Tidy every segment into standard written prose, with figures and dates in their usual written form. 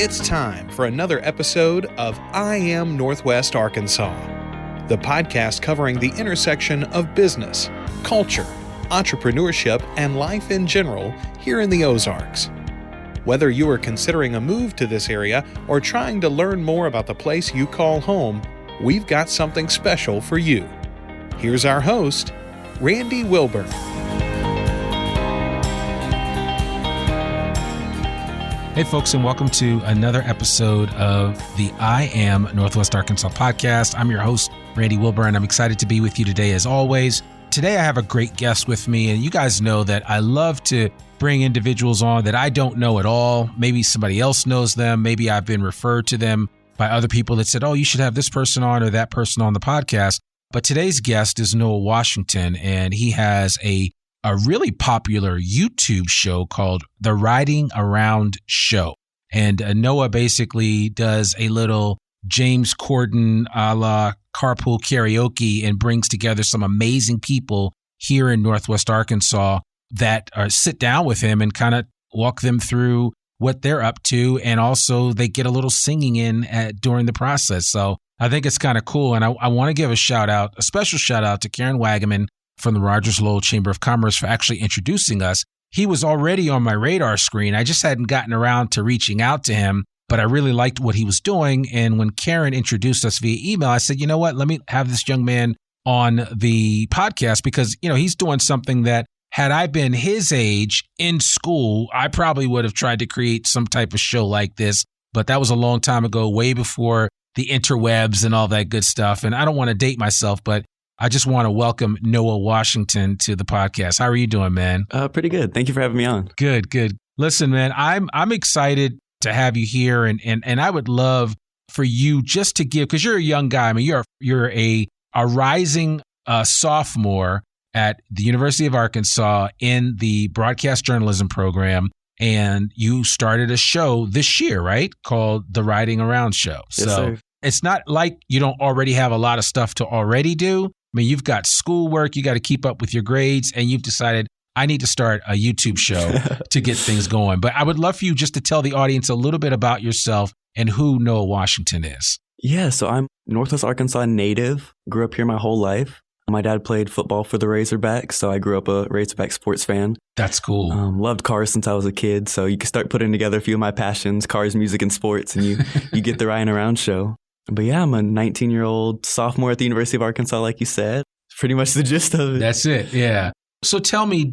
It's time for another episode of I Am Northwest Arkansas, the podcast covering the intersection of business, culture, entrepreneurship, and life in general here in the Ozarks. Whether you are considering a move to this area or trying to learn more about the place you call home, we've got something special for you. Here's our host, Randy Wilburn. Hey folks, and welcome to another episode of the I Am Northwest Arkansas podcast. I'm your host, Randy Wilburn. I'm excited to be with you today as always. Today I have a great guest with me, and you guys know that I love to bring individuals on that I don't know at all. Maybe somebody else knows them. Maybe I've been referred to them by other people that said, oh, you should have this person on or that person on the podcast. But today's guest is Noah Washington, and he has a really popular YouTube show called the Ridin Around Show. And Noah basically does a little James Corden a la carpool karaoke and brings together some amazing people here in Northwest Arkansas that sit down with him and kind of walk them through what they're up to. And also they get a little singing in during the process. So I think it's kind of cool. And I want to give a special shout out to Karen Wagaman from the Rogers Lowell Chamber of Commerce for actually introducing us. He was already on my radar screen. I just hadn't gotten around to reaching out to him, but I really liked what he was doing. And when Karen introduced us via email, I said, you know what, let me have this young man on the podcast because, you know, he's doing something that had I been his age in school, I probably would have tried to create some type of show like this. But that was a long time ago, way before the interwebs and all that good stuff. And I don't want to date myself, but I just want to welcome Noah Washington to the podcast. How are you doing, man? Pretty good. Thank you for having me on. Good. Listen, man, I'm excited to have you here, and I would love for you just to give, because you're a young guy. I mean, you're a rising sophomore at the University of Arkansas in the broadcast journalism program, and you started a show this year, right? Called the Ridin Around Show. Yes, sir. It's not like you don't already have a lot of stuff to already do. I mean, you've got schoolwork, you got to keep up with your grades, and you've decided, I need to start a YouTube show to get things going. But I would love for you just to tell the audience a little bit about yourself and who Noah Washington is. Yeah, so I'm Northwest Arkansas native, grew up here my whole life. My dad played football for the Razorbacks, so I grew up a Razorback sports fan. That's cool. Loved cars since I was a kid, so you can start putting together a few of my passions, cars, music, and sports, and you get the Ridin Around Show. But yeah, I'm a 19-year-old sophomore at the University of Arkansas, like you said. Pretty much the gist of it. That's it, yeah. So tell me,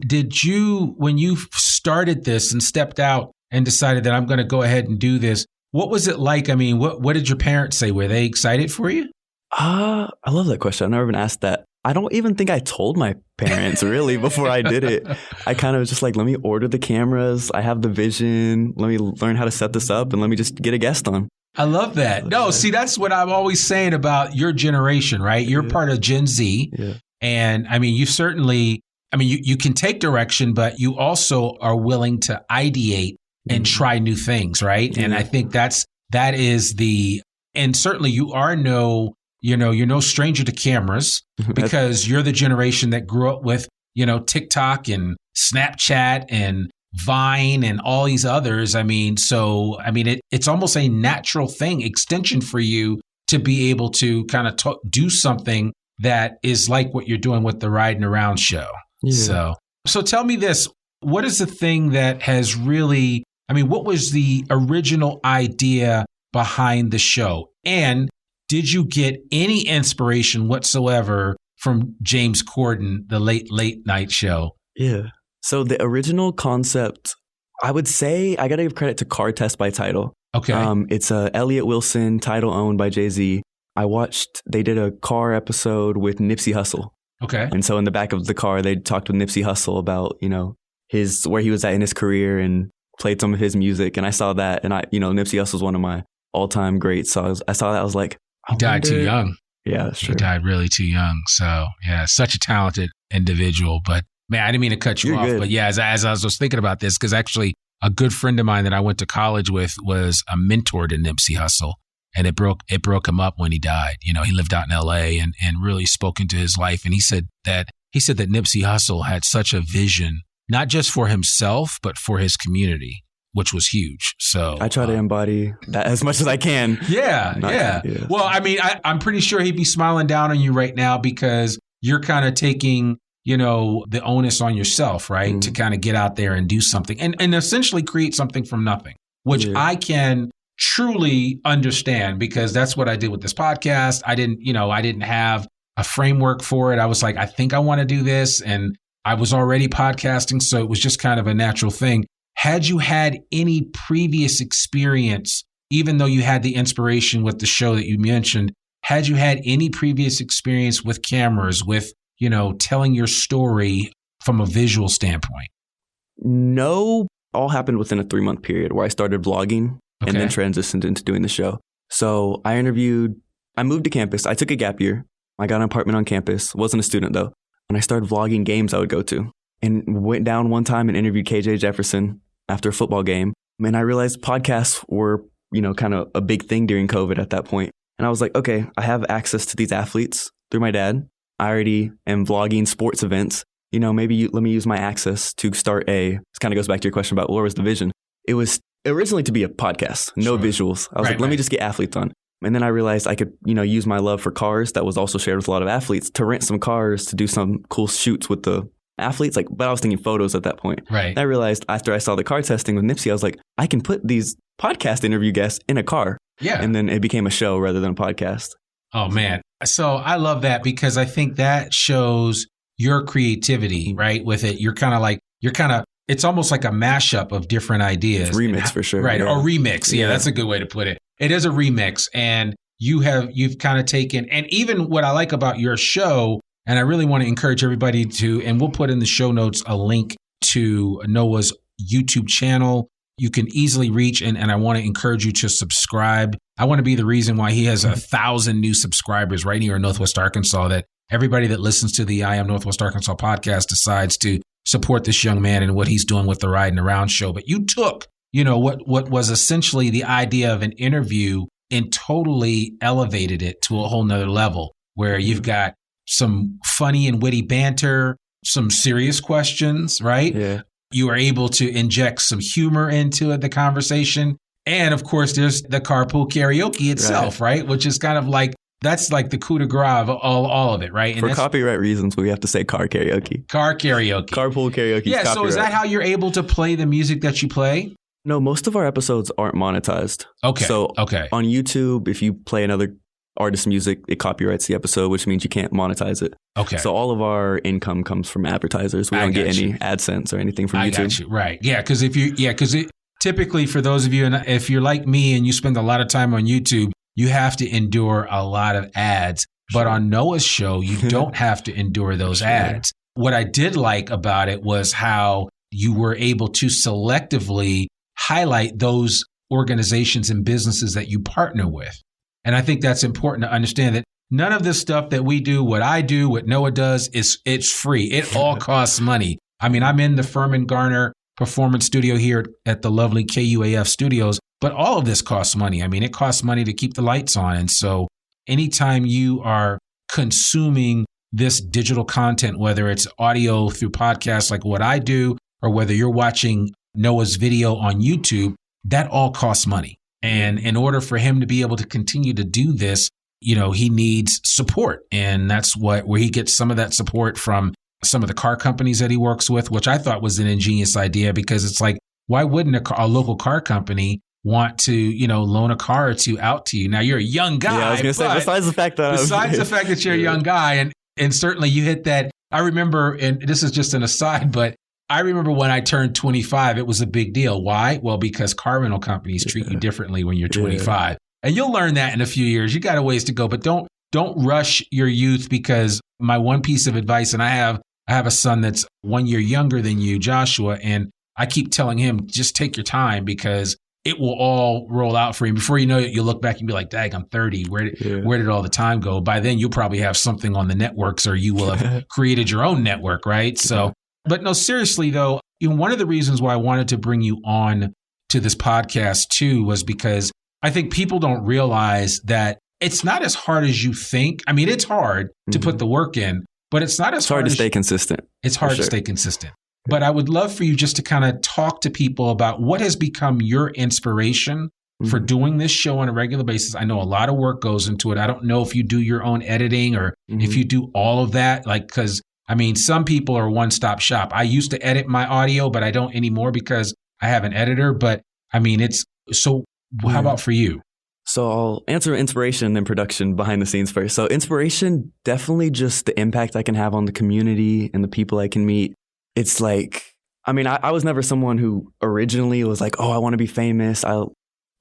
when you started this and stepped out and decided that I'm going to go ahead and do this, what was it like? I mean, what did your parents say? Were they excited for you? I love that question. I've never been asked that. I don't even think I told my parents really before I did it. I kind of was just like, let me order the cameras. I have the vision. Let me learn how to set this up and let me just get a guest on. I love that. No, see, that's what I'm always saying about your generation, right? You're part of Gen Z. Yeah. And I mean, you can take direction, but you also are willing to ideate and try new things, right? Yeah. And I think that is and certainly you're no stranger to cameras because you're the generation that grew up with, TikTok and Snapchat and Vine and all these others. It's almost a natural extension for you to be able to kind of do something that is like what you're doing with the Ridin Around Show. Yeah. So tell me this, what is the thing that has really, what was the original idea behind the show? And did you get any inspiration whatsoever from James Corden, the late night show? Yeah. So the original concept, I would say I got to give credit to Car Test by Tidal. Okay. It's a Elliott Wilson title owned by Jay-Z. They did a car episode with Nipsey Hussle. Okay. And so in the back of the car, they talked with Nipsey Hussle about, where he was at in his career and played some of his music. And I saw that, and Nipsey Hussle's one of my all-time greats. So I saw that, I was like, he died too young. Yeah, that's true. He died really too young. So yeah, such a talented individual. But man, I didn't mean to cut you off. Good. But yeah, as I was thinking about this, because actually a good friend of mine that I went to college with was a mentor to Nipsey Hussle. And it broke him up when he died. He lived out in LA and really spoke into his life. And he said that Nipsey Hussle had such a vision, not just for himself, but for his community. which was huge. So I try to embody that as much as I can. Yeah. Well, I mean, I'm pretty sure he'd be smiling down on you right now because you're kind of taking, the onus on yourself, right? To kind of get out there and do something and essentially create something from nothing, which I can truly understand because that's what I did with this podcast. I didn't have a framework for it. I was like, I think I want to do this. And I was already podcasting. So it was just kind of a natural thing. Had you had any previous experience, even though you had the inspiration with the show that you mentioned, had you had any previous experience with cameras, with, telling your story from a visual standpoint? No, all happened within a 3-month period where I started vlogging and then transitioned into doing the show. So I moved to campus. I took a gap year. I got an apartment on campus. Wasn't a student though. And I started vlogging games I would go to and went down one time and interviewed KJ Jefferson after a football game. And I realized podcasts were, kind of a big thing during COVID at that point. And I was like, okay, I have access to these athletes through my dad. I already am vlogging sports events. Let me use my access to start this kind of goes back to your question about what was the vision. It was originally to be a podcast, no visuals. I was let me just get athletes on. And then I realized I could, use my love for cars that was also shared with a lot of athletes to rent some cars to do some cool shoots with the athletes. But I was thinking photos at that point. Right. And I realized after I saw the car testing with Nipsey, I was like, I can put these podcast interview guests in a car. Yeah. And then it became a show rather than a podcast. Oh, man. So I love that because I think that shows your creativity, right? With it, it's almost like a mashup of different ideas. It's remix for sure. Right. Yeah. Or remix. Yeah, that's a good way to put it. It is a remix. And you've kind of taken, and even what I like about your show, and I really want to encourage everybody and we'll put in the show notes a link to Noah's YouTube channel. You can easily reach, and I want to encourage you to subscribe. I want to be the reason why he has 1,000 new subscribers right here in Northwest Arkansas, that everybody that listens to the I Am Northwest Arkansas podcast decides to support this young man and what he's doing with the Ridin Around show. But you took, what was essentially the idea of an interview and totally elevated it to a whole nother level where you've got some funny and witty banter, some serious questions, right? Yeah. You are able to inject some humor into the conversation. And of course, there's the carpool karaoke itself, right? Which is kind of like, that's like the coup de grace of all of it, right? And for copyright reasons, we have to say car karaoke. Car karaoke. Carpool karaoke. Yeah, so is that how you're able to play the music that you play? No, most of our episodes aren't monetized. Okay. So on YouTube, if you play another artist's music, it copyrights the episode, which means you can't monetize it. Okay. So all of our income comes from advertisers. We don't get any AdSense or anything from YouTube. Got you. Right. Yeah. Because typically for those of you, and if you're like me and you spend a lot of time on YouTube, you have to endure a lot of ads. But on Noah's show, you don't have to endure those ads. What I did like about it was how you were able to selectively highlight those organizations and businesses that you partner with. And I think that's important to understand that none of this stuff that we do, what I do, what Noah does, it's free. It all costs money. I mean, I'm in the Furman Garner Performance Studio here at the lovely KUAF Studios, but all of this costs money. I mean, it costs money to keep the lights on. And so anytime you are consuming this digital content, whether it's audio through podcasts like what I do, or whether you're watching Noah's video on YouTube, that all costs money. And in order for him to be able to continue to do this, he needs support. And that's where he gets some of that support from some of the car companies that he works with, which I thought was an ingenious idea because it's like, why wouldn't a local car company want to, loan a car or two out to you? Now you're a young guy. Yeah, I was going to say, besides the fact that you're a young guy and certainly you hit that. I remember, and this is just an aside, but I remember when I turned 25, it was a big deal. Why? Well, because car rental companies treat you differently when you're 25. And you'll learn that in a few years. You got a ways to go, but don't rush your youth, because my one piece of advice, and I have a son that's 1 year younger than you, Joshua, and I keep telling him, just take your time because it will all roll out for you. Before you know it, you'll look back and be like, dang, I'm 30. Where did all the time go? By then, you'll probably have something on the networks, or you will have created your own network, right? So, but no, seriously though, one of the reasons why I wanted to bring you on to this podcast too was because I think people don't realize that it's not as hard as you think. I mean, it's hard to put the work in, but it's not as hard to stay consistent. It's hard to stay consistent. But I would love for you just to kind of talk to people about what has become your inspiration for doing this show on a regular basis. I know a lot of work goes into it. I don't know if you do your own editing or if you do all of that, like, because I mean, some people are one-stop shop. I used to edit my audio, but I don't anymore because I have an editor. But I mean, so how about for you? So I'll answer inspiration and then production behind the scenes first. So inspiration, definitely just the impact I can have on the community and the people I can meet. It's like, I mean, I was never someone who originally was like, oh, I want to be famous.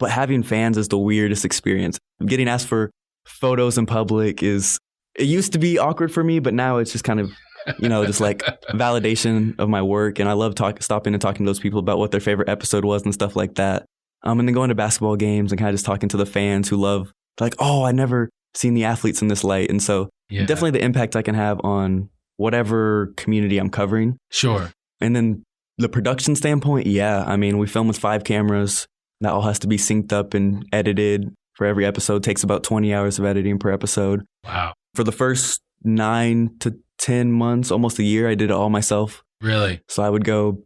But having fans is the weirdest experience. Getting asked for photos in public it used to be awkward for me, but now it's just kind of, just like validation of my work. And I love stopping and talking to those people about what their favorite episode was and stuff like that. And then going to basketball games and kind of just talking to the fans who love, like, oh, I never seen the athletes in this light. And so definitely the impact I can have on whatever community I'm covering. Sure. And then the production standpoint, I mean, we film with 5 cameras. That all has to be synced up and edited for every episode. It takes about 20 hours of editing per episode. Wow. For the first 9 to 10 months, almost a year, I did it all myself. Really? So I would go,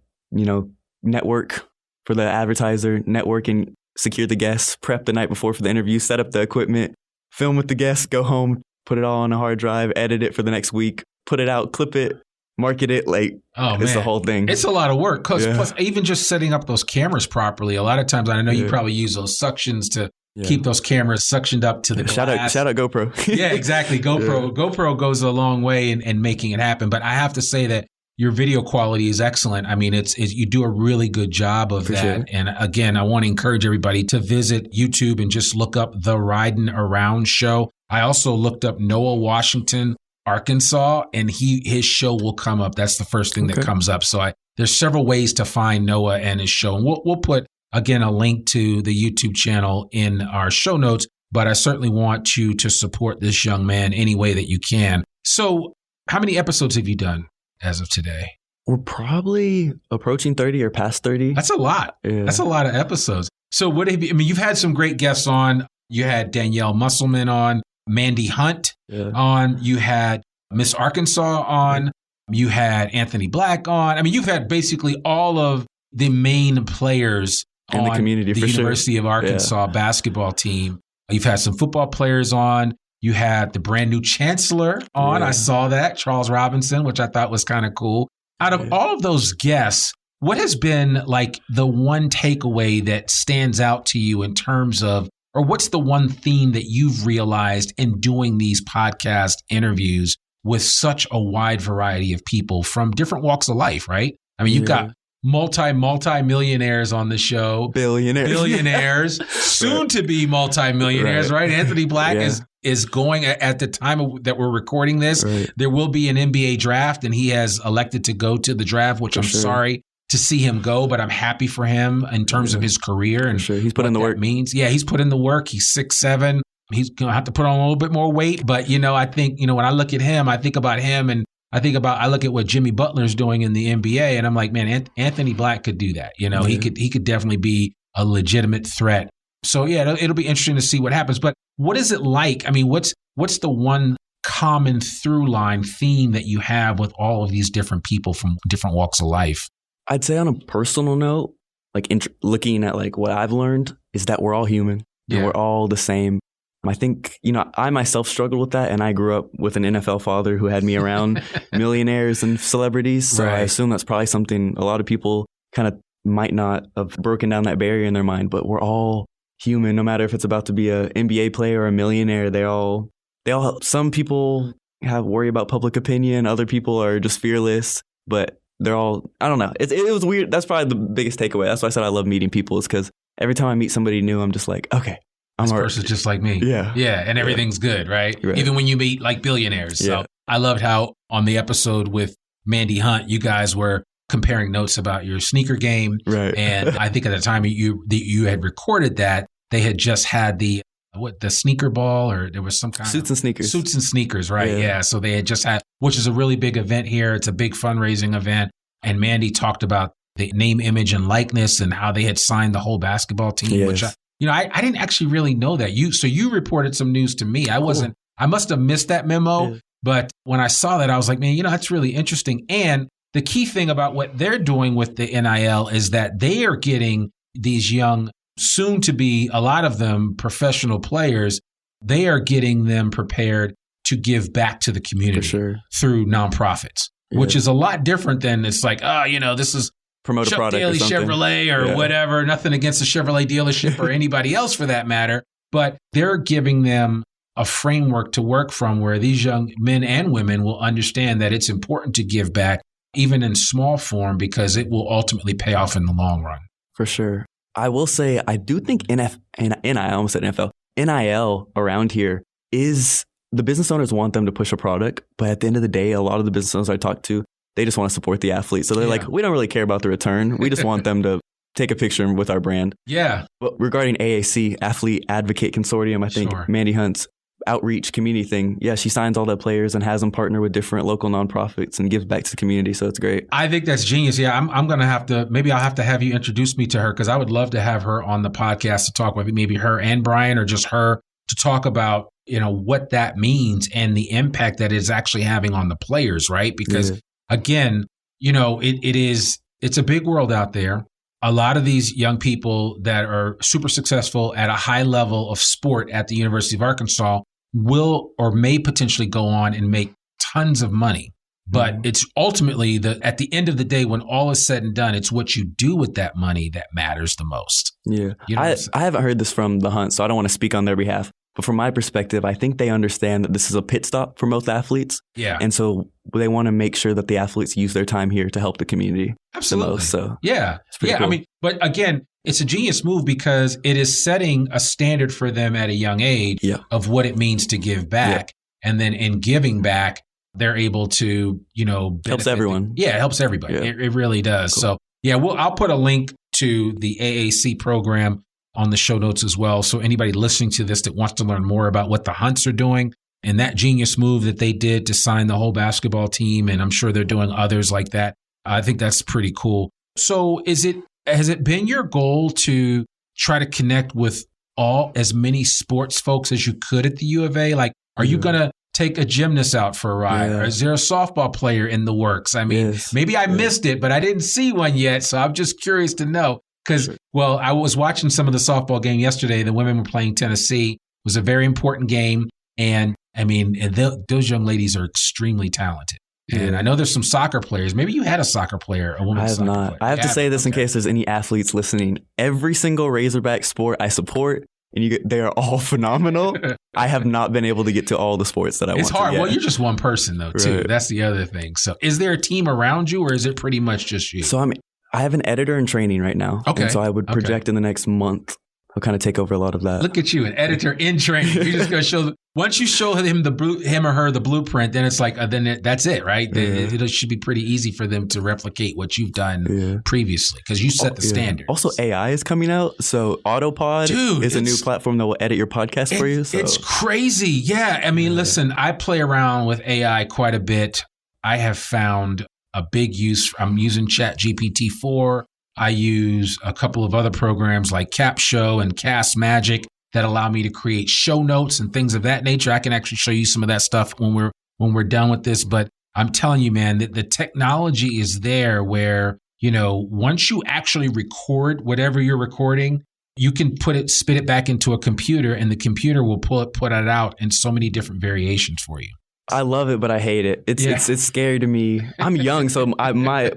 network for the advertiser, network and secure the guests, prep the night before for the interview, set up the equipment, film with the guests, go home, put it all on a hard drive, edit it for the next week, put it out, clip it, market it. Like, it's the whole thing. It's a lot of work. Plus, even just setting up those cameras properly, a lot of times, I know you probably use those suctions to keep those cameras suctioned up to the glass. Shout out GoPro. Yeah, exactly. GoPro goes a long way in making it happen. But I have to say that your video quality is excellent. I mean, you do a really good job of that. And again, I want to encourage everybody to visit YouTube and just look up the Ridin Around Show. I also looked up Noah Washington, Arkansas, and his show will come up. That's the first thing that comes up. So there's several ways to find Noah and his show. And we'll put, again, a link to the YouTube channel in our show notes. But I certainly want you to support this young man any way that you can. So how many episodes have you done as of today? We're probably approaching 30 or past 30. That's a lot. Yeah. That's a lot of episodes. So you've had some great guests on. You had Danielle Musselman on, Mandy Hunt on. You had Miss Arkansas on. You had Anthony Black on. I mean, you've had basically all of the main players in the community, the University of Arkansas basketball team. You've had some football players on. You had the brand new chancellor on. I saw that, Charles Robinson, which I thought was kind of cool. Out of all of those guests, what has been like the one takeaway that stands out to you in terms of, or what's the one theme that you've realized in doing these podcast interviews with such a wide variety of people from different walks of life, right? I mean, you've got multi-millionaires on the show. Billionaires, soon to be multi-millionaires, right? Anthony Black is going at the time that we're recording this. There will be an NBA draft, and he has elected to go to the draft, which I'm sorry to see him go, but I'm happy for him in terms of his career and he's put in the work. Means. Yeah, he's put in the work. He's 6'7". He's going to have to put on a little bit more weight, but I think when I look at him, I think about him and I look at what Jimmy Butler's doing in the NBA, and I'm like, man, Anthony Black could do that. He could definitely be a legitimate threat. So it'll be interesting to see what happens. But what is it like? I mean, what's the one common through line theme that you have with all of these different people from different walks of life? I'd say on a personal note, like looking at like what I've learned is that we're all human and we're all the same. I think, I myself struggled with that, and I grew up with an NFL father who had me around millionaires and celebrities. So I assume that's probably something a lot of people kind of might not have broken down that barrier in their mind, but we're all human, no matter if it's about to be an NBA player or a millionaire. They all, some people worry about public opinion. Other people are just fearless, but they're all, I don't know. It was weird. That's probably the biggest takeaway. That's why I said I love meeting people, is because every time I meet somebody new, I'm just like, okay. This person's just like me. Yeah. And everything's good, right? Even when you meet like billionaires. So I loved how on the episode with Mandy Hunt, you guys were comparing notes about your sneaker game. Right. And I think at the time you had recorded that, they had just had the sneaker ball, or there was some kind Suits and Sneakers, right? Yeah. So they had just had, which is a really big event here. It's a big fundraising event. And Mandy talked about the name, image, and likeness and how they had signed the whole basketball team, which I didn't actually really know that. So you reported some news to me. I must have missed that memo, but when I saw that, I was like, man, that's really interesting. And the key thing about what they're doing with the NIL is that they are getting these young, soon to be, a lot of them professional players, they are getting them prepared to give back to the community through nonprofits, which is a lot different than it's like, this is promote a product Daily or something. Chevrolet or whatever. Nothing against the Chevrolet dealership or anybody else for that matter. But they're giving them a framework to work from where these young men and women will understand that it's important to give back, even in small form, because it will ultimately pay off in the long run. For sure. I will say, I do think NIL around here is, the business owners want them to push a product, but at the end of the day, a lot of the business owners I talk to, they just want to support the athlete. So they're like, we don't really care about the return. We just want them to take a picture with our brand. Yeah. But regarding AAC, Athlete Advocate Consortium, I think Mandy Hunt's outreach community thing, she signs all the players and has them partner with different local nonprofits and gives back to the community. So it's great. I think that's genius. Yeah, I'm going to have to, maybe I'll have to have you introduce me to her, because I would love to have her on the podcast to talk with maybe her and Brian, or just her, to talk about, what that means and the impact that it's actually having on the players, right? Because again, it's a big world out there. A lot of these young people that are super successful at a high level of sport at the University of Arkansas will or may potentially go on and make tons of money. But it's ultimately, at the end of the day, when all is said and done, it's what you do with that money that matters the most. Yeah. I haven't heard this from the Hunt, so I don't want to speak on their behalf. But from my perspective, I think they understand that this is a pit stop for most athletes. Yeah. And so they want to make sure that the athletes use their time here to help the community. Absolutely. The most. So it's pretty cool. I mean, but again, it's a genius move because it is setting a standard for them at a young age of what it means to give back. And then in giving back, they're able to, helps everyone. It helps everybody. It really does. Cool. So I'll put a link to the AAC program on the show notes as well. So anybody listening to this that wants to learn more about what the Hunts are doing and that genius move that they did to sign the whole basketball team, and I'm sure they're doing others like that. I think that's pretty cool. So has it been your goal to try to connect with as many sports folks as you could at the U of A? Like, are you going to take a gymnast out for a ride? Or is there a softball player in the works? I mean, maybe I missed it, but I didn't see one yet. So I'm just curious to know. Because, I was watching some of the softball game yesterday. The women were playing Tennessee. It was a very important game. And I mean, those young ladies are extremely talented. And I know there's some soccer players. Maybe you had a soccer player, a woman's soccer player. I have not. I have to say this in case there's any athletes listening. Every single Razorback sport I support, and they are all phenomenal. I have not been able to get to all the sports that I want to. It's hard. Yet. Well, you're just one person, though, too. Right. That's the other thing. So is there a team around you, or is it pretty much just you? So I have an editor in training right now. Okay. And so I would project in the next month, I'll kind of take over a lot of that. Look at you, an editor in training. You're just going to show, once you show him or her the blueprint, then it's like, that's it, right? It should be pretty easy for them to replicate what you've done previously, because you set the standard. Also, AI is coming out. So Autopod is a new platform that will edit your podcast for you. So. It's crazy. Yeah. I mean, listen, I play around with AI quite a bit. I have found a big use. I'm using ChatGPT-4. I use a couple of other programs like CapShow and Cast Magic that allow me to create show notes and things of that nature. I can actually show you some of that stuff when we're done with this. But I'm telling you, man, that the technology is there where, once you actually record whatever you're recording, you can spit it back into a computer, and the computer will put it out in so many different variations for you. I love it, but I hate it. It's scary to me. I'm young, so my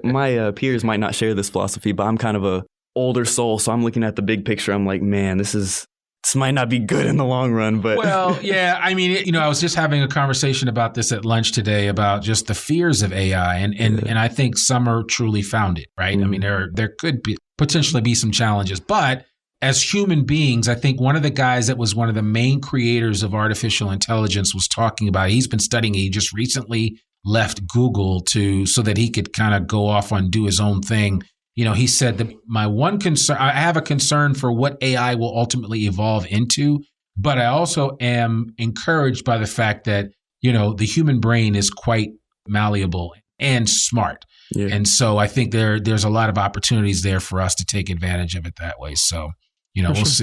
peers might not share this philosophy, but I'm kind of a older soul, so I'm looking at the big picture. I'm like, man, this might not be good in the long run. But I mean, I was just having a conversation about this at lunch today about just the fears of AI, and I think some are truly founded, right? Mm-hmm. I mean, there could potentially be some challenges, but as human beings, I think one of the guys that was one of the main creators of artificial intelligence was talking about, he's been studying, he just recently left Google so that he could kind of go off and do his own thing. He said that my one concern, I have a concern for what AI will ultimately evolve into, but I also am encouraged by the fact that, the human brain is quite malleable and smart. Yeah. And so I think there's a lot of opportunities there for us to take advantage of it that way. So,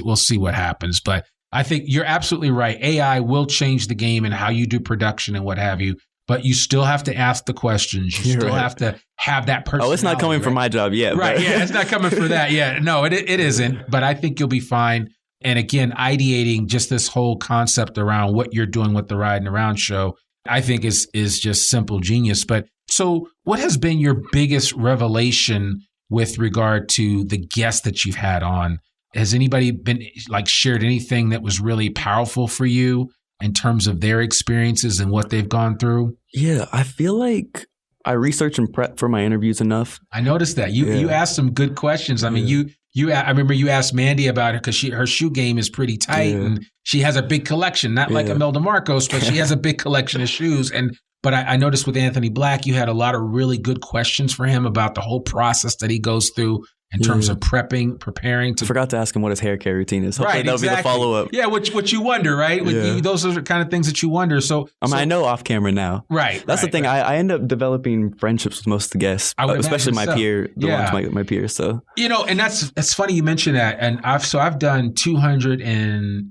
we'll see what happens. But I think you're absolutely right. AI will change the game and how you do production and what have you. but you still have to ask the questions. You still have to have that personality. Oh, it's not coming from my job yet. Right. But. Yeah. It's not coming for that yet. No, it isn't. But I think you'll be fine. And again, ideating just this whole concept around what you're doing with the Ridin Around Show, I think is just simple genius. But so what has been your biggest revelation with regard to the guests that you've had on? Has anybody been shared anything that was really powerful for you in terms of their experiences and what they've gone through? Yeah, I feel like I research and prep for my interviews enough. I noticed that. You asked some good questions. I mean, I remember you asked Mandy about her because her shoe game is pretty tight and she has a big collection, not like Imelda Marcos, but she has a big collection of shoes. But I noticed with Anthony Black, you had a lot of really good questions for him about the whole process that he goes through in terms of preparing to. I forgot to ask him what his hair care routine is. Hopefully that'll be the follow-up. Yeah, what you wonder, right? Those are the kind of things that you wonder. So I know off camera now. Right. That's the thing. Right. I end up developing friendships with most of the guests, especially my ones my peers. So and that's funny you mentioned that. And I've done 200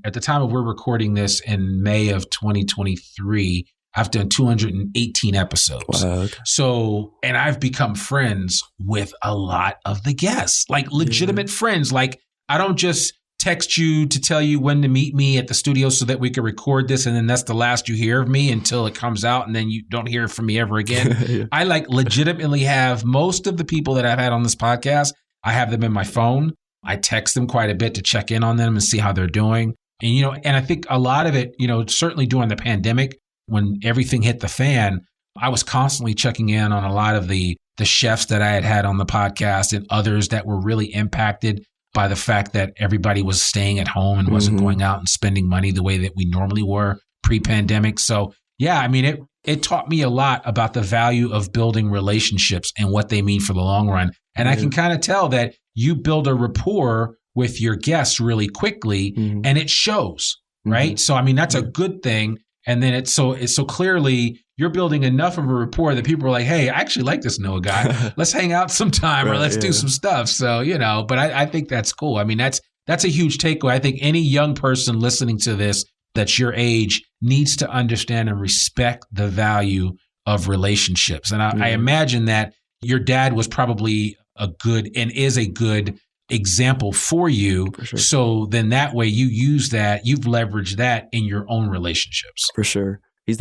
at the time of we're recording this in May of 2023. I've done 218 episodes. Wow. So, and I've become friends with a lot of the guests, like legitimate friends. Like I don't just text you to tell you when to meet me at the studio so that we can record this. And then that's the last you hear of me until it comes out. And then you don't hear from me ever again. I legitimately have most of the people that I've had on this podcast. I have them in my phone. I text them quite a bit to check in on them and see how they're doing. And, and I think a lot of it, certainly during the pandemic, when everything hit the fan, I was constantly checking in on a lot of the chefs that I had on the podcast and others that were really impacted by the fact that everybody was staying at home and wasn't going out and spending money the way that we normally were pre-pandemic. So, yeah, I mean, it taught me a lot about the value of building relationships and what they mean for the long run. And I can kind of tell that you build a rapport with your guests really quickly and it shows, right? So, I mean, that's a good thing. And then it's so clearly you're building enough of a rapport that people are like, hey, I actually like this Noah guy. Let's hang out sometime or let's do some stuff. So, but I think that's cool. I mean, that's a huge takeaway. I think any young person listening to this that's your age needs to understand and respect the value of relationships. And I imagine that your dad was probably a good and is a good example for you. For sure. So then that way you use that, you've leveraged that in your own relationships. For sure. He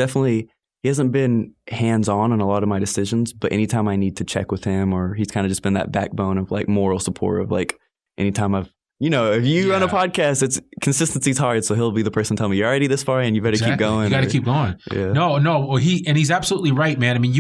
hasn't been hands-on a lot of my decisions, but anytime I need to check with him, or he's kind of just been that backbone of moral support of anytime if you run a podcast, consistency's hard. So he'll be the person telling me you're already this far and you better keep going. You got to keep going. Yeah. No. Well, he's absolutely right, man. I mean,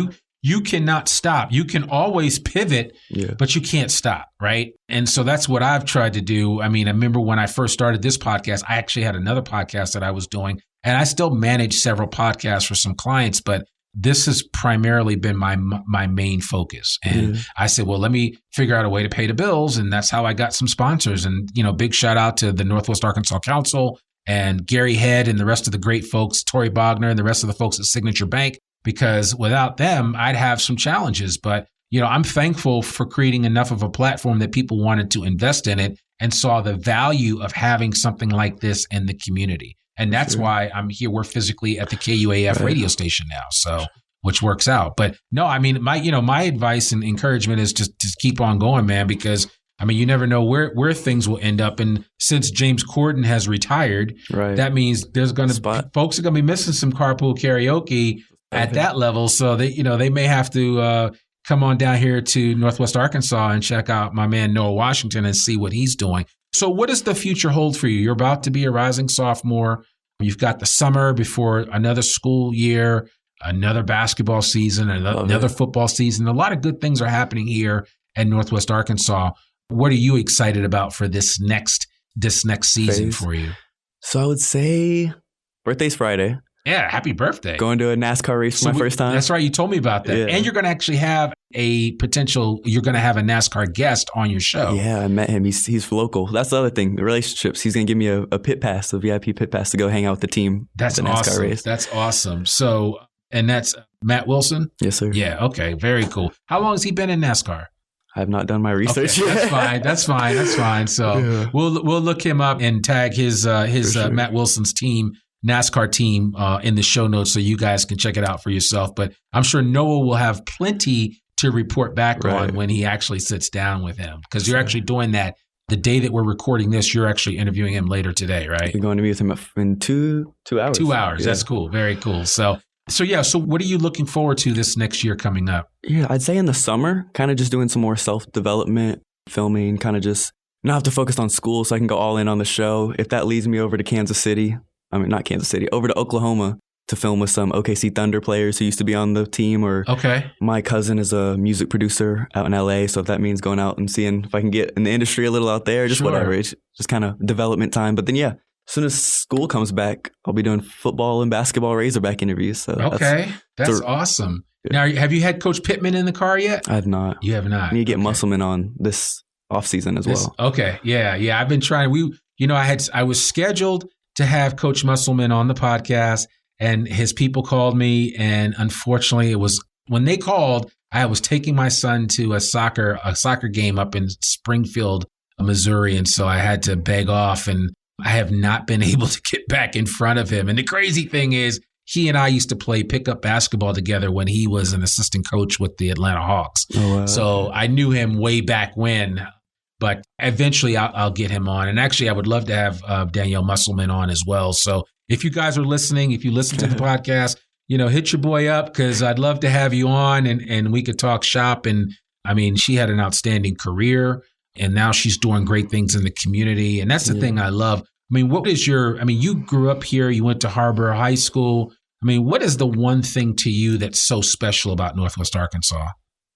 you cannot stop. You can always pivot, but you can't stop, right? And so that's what I've tried to do. I mean, I remember when I first started this podcast, I actually had another podcast that I was doing, and I still manage several podcasts for some clients, but this has primarily been my main focus. And I said, well, let me figure out a way to pay the bills, and that's how I got some sponsors. And, big shout out to the Northwest Arkansas Council and Gary Head and the rest of the great folks, Tori Bogner and the rest of the folks at Signature Bank, because without them, I'd have some challenges. But, I'm thankful for creating enough of a platform that people wanted to invest in it and saw the value of having something like this in the community. And that's why I'm here. We're physically at the KUAF radio station now, so which works out. But no, I mean, my advice and encouragement is to keep on going, man, because I mean, you never know where things will end up. And since James Corden has retired, that means there's going to folks are going to be missing some carpool karaoke at that level. So they may have to come on down here to Northwest Arkansas and check out my man Noah Washington and see what he's doing. So what does the future hold for you? You're about to be a rising sophomore. You've got the summer before another school year, another basketball season, another football season. A lot of good things are happening here at Northwest Arkansas. What are you excited about for this next season for you? So I would say birthday's Friday. Yeah, happy birthday. Going to a NASCAR race for my first time. That's right. You told me about that. Yeah. And you're going to actually have you're going to have a NASCAR guest on your show. Yeah, I met him. He's local. That's the other thing, the relationships. He's going to give me a pit pass, a VIP pit pass to go hang out with the team. That's at the awesome. NASCAR race. That's awesome. So, and that's Matt Wilson? Yes, sir. Yeah, okay. Very cool. How long has he been in NASCAR? I have not done my research yet. That's fine. So we'll look him up and tag his Matt Wilson's team NASCAR team in the show notes so you guys can check it out for yourself. But I'm sure Noah will have plenty to report back on when he actually sits down with him, because you're actually doing that the day that we're recording this. You're actually interviewing him later today, right? You're going to meet with him in 2 hours. 2 hours. Yeah. That's cool. Very cool. So what are you looking forward to this next year coming up? Yeah, I'd say in the summer, kind of just doing some more self-development, filming, kind of just not have to focus on school so I can go all in on the show. If that leads me over to over to Oklahoma to film with some OKC Thunder players who used to be on the team, or my cousin is a music producer out in LA. So if that means going out and seeing if I can get in the industry a little out there, just whatever. It's just kind of development time. But then, as soon as school comes back, I'll be doing football and basketball Razorback interviews. So that's awesome. Yeah. Now, have you had Coach Pittman in the car yet? I have not. You have not. I need to get Musselman on this off season as well. Okay. Yeah. I've been trying. I was scheduled to have Coach Musselman on the podcast, and his people called me, and unfortunately, it was when they called, I was taking my son to a soccer game up in Springfield, Missouri, and so I had to beg off, and I have not been able to get back in front of him. And the crazy thing is, he and I used to play pickup basketball together when he was an assistant coach with the Atlanta Hawks. Oh, wow. So I knew him way back when, but eventually I'll get him on. And actually, I would love to have Danielle Musselman on as well. So if you guys are listening, if you listen to the podcast, hit your boy up, because I'd love to have you on and we could talk shop. And I mean, she had an outstanding career, and now she's doing great things in the community. And that's the thing I love. I mean, you grew up here, you went to Harbor High School. I mean, what is the one thing to you that's so special about Northwest Arkansas?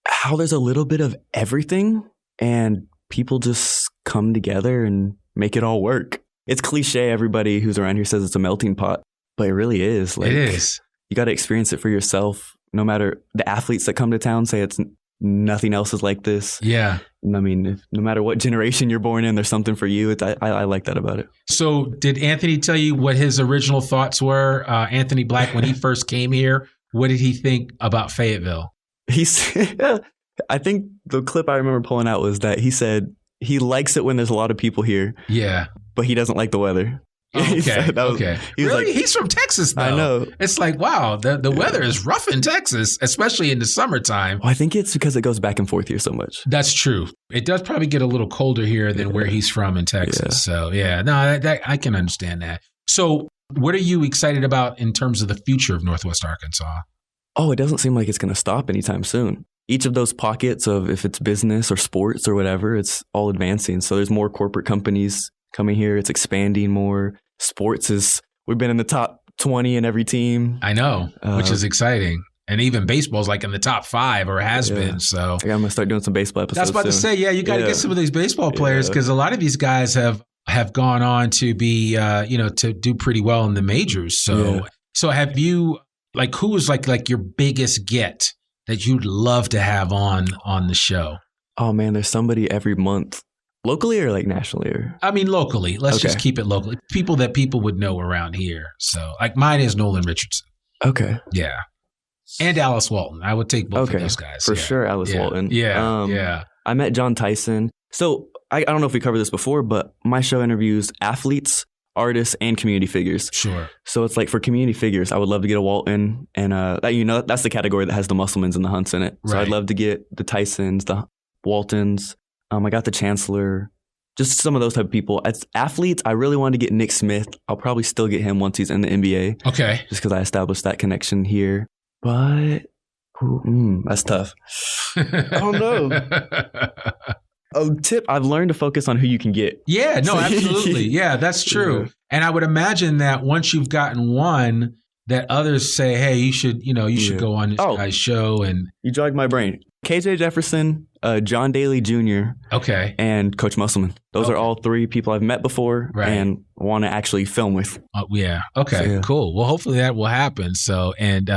How there's a little bit of everything, and people just come together and make it all work. It's cliche. Everybody who's around here says it's a melting pot, but it really is. It is. You got to experience it for yourself. No matter the athletes that come to town say it's nothing else is like this. Yeah. I mean, no matter what generation you're born in, there's something for you. I like that about it. So did Anthony tell you what his original thoughts were? Anthony Black, when he first came here, what did he think about Fayetteville? I think the clip I remember pulling out was that he said he likes it when there's a lot of people here. Yeah. But he doesn't like the weather. Okay. He's from Texas, though. I know. It's like, wow, the weather is rough in Texas, especially in the summertime. Well, I think it's because it goes back and forth here so much. That's true. It does probably get a little colder here than where he's from in Texas. Yeah. So, I can understand that. So what are you excited about in terms of the future of Northwest Arkansas? Oh, it doesn't seem like it's going to stop anytime soon. Each of those pockets of, if it's business or sports or whatever, it's all advancing. So there's more corporate companies coming here. It's expanding more. We've been in the top 20 in every team. I know, which is exciting. And even baseball's like in the top 5 or has been. So I'm going to start doing some baseball episodes. That's about to say, you got to get some of these baseball players, because a lot of these guys have gone on to be, to do pretty well in the majors. So have you, who was like your biggest get that you'd love to have on the show? Oh man, there's somebody every month. Locally or nationally? I mean, locally. Let's just keep it locally. People that people would know around here. So mine is Nolan Richardson. Okay. Yeah. And Alice Walton. I would take both of those guys. For sure, Alice Walton. Yeah. I met John Tyson. So I don't know if we covered this before, but my show interviews athletes, artists, and community figures. Sure. So it's for community figures, I would love to get a Walton, and that's the category that has the Musselmans and the Hunts in it. So I'd love to get the Tysons, the Waltons. I got the Chancellor, just some of those type of people. As athletes, I really wanted to get Nick Smith. I'll probably still get him once he's in the NBA. Okay. Just because I established that connection here. But that's tough. I don't know. Tip, I've learned to focus on who you can get. Yeah, no, absolutely. Yeah, that's true. Yeah. And I would imagine that once you've gotten one, that others say, hey, you should go on this guy's show. And you jogged my brain. KJ Jefferson, John Daly Jr., and Coach Musselman. Those are all 3 people I've met before and want to actually film with. Cool. Well, hopefully that will happen. So, and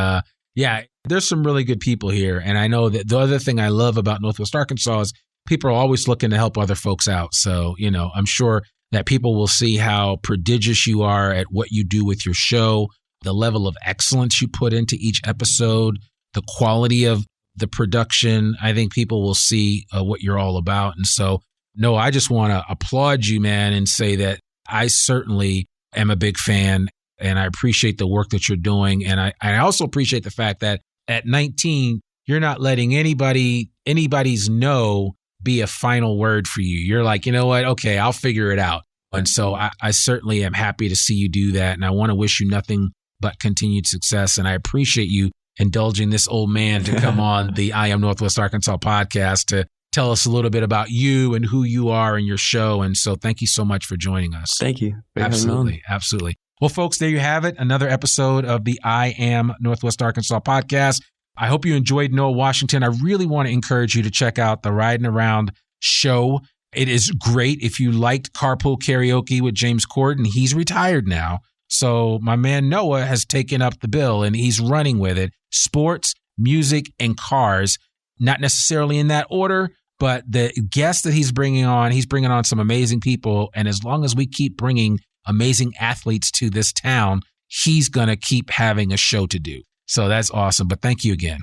there's some really good people here. And I know that the other thing I love about Northwest Arkansas is people are always looking to help other folks out. So, I'm sure that people will see how prodigious you are at what you do with your show, the level of excellence you put into each episode, the quality of the production. I think people will see what you're all about. And so, I just want to applaud you, man, and say that I certainly am a big fan. And I appreciate the work that you're doing. And I also appreciate the fact that at 19, you're not letting anybody's no be a final word for you. You're like, you know what? Okay, I'll figure it out. And so I certainly am happy to see you do that. And I want to wish you nothing but continued success. And I appreciate you indulging this old man to come on the I Am Northwest Arkansas podcast to tell us a little bit about you and who you are and your show. And so thank you so much for joining us. Thank you. Absolutely. Absolutely. Well, folks, there you have it. Another episode of the I Am Northwest Arkansas podcast. I hope you enjoyed Noah Washington. I really want to encourage you to check out the Ridin Around Show. It is great. If you liked Carpool Karaoke with James Corden, he's retired now. So my man Noah has taken up the bill and he's running with it. Sports, music, and cars, not necessarily in that order, but the guests that he's bringing on some amazing people. And as long as we keep bringing amazing athletes to this town, he's going to keep having a show to do. So that's awesome. But thank you again.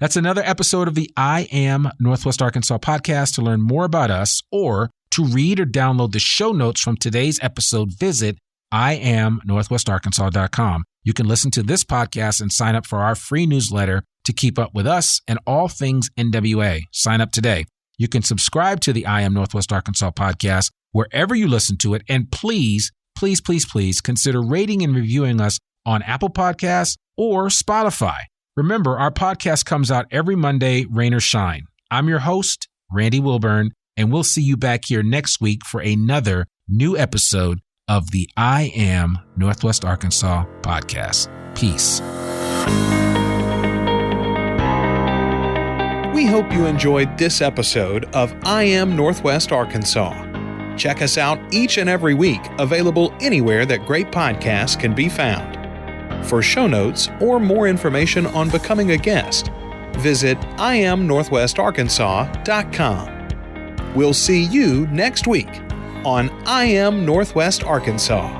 That's another episode of the I Am Northwest Arkansas podcast. To learn more about us or to read or download the show notes from today's episode, visit IamNorthwestArkansas.com. You can listen to this podcast and sign up for our free newsletter to keep up with us and all things NWA. Sign up today. You can subscribe to the I Am Northwest Arkansas podcast wherever you listen to it. And please consider rating and reviewing us on Apple Podcasts or Spotify. Remember, our podcast comes out every Monday, rain or shine. I'm your host, Randy Wilburn, and we'll see you back here next week for another new episode of the I Am Northwest Arkansas podcast. Peace. We hope you enjoyed this episode of I Am Northwest Arkansas. Check us out each and every week, available anywhere that great podcasts can be found. For show notes or more information on becoming a guest, visit IamNorthwestArkansas.com. We'll see you next week on I Am Northwest Arkansas.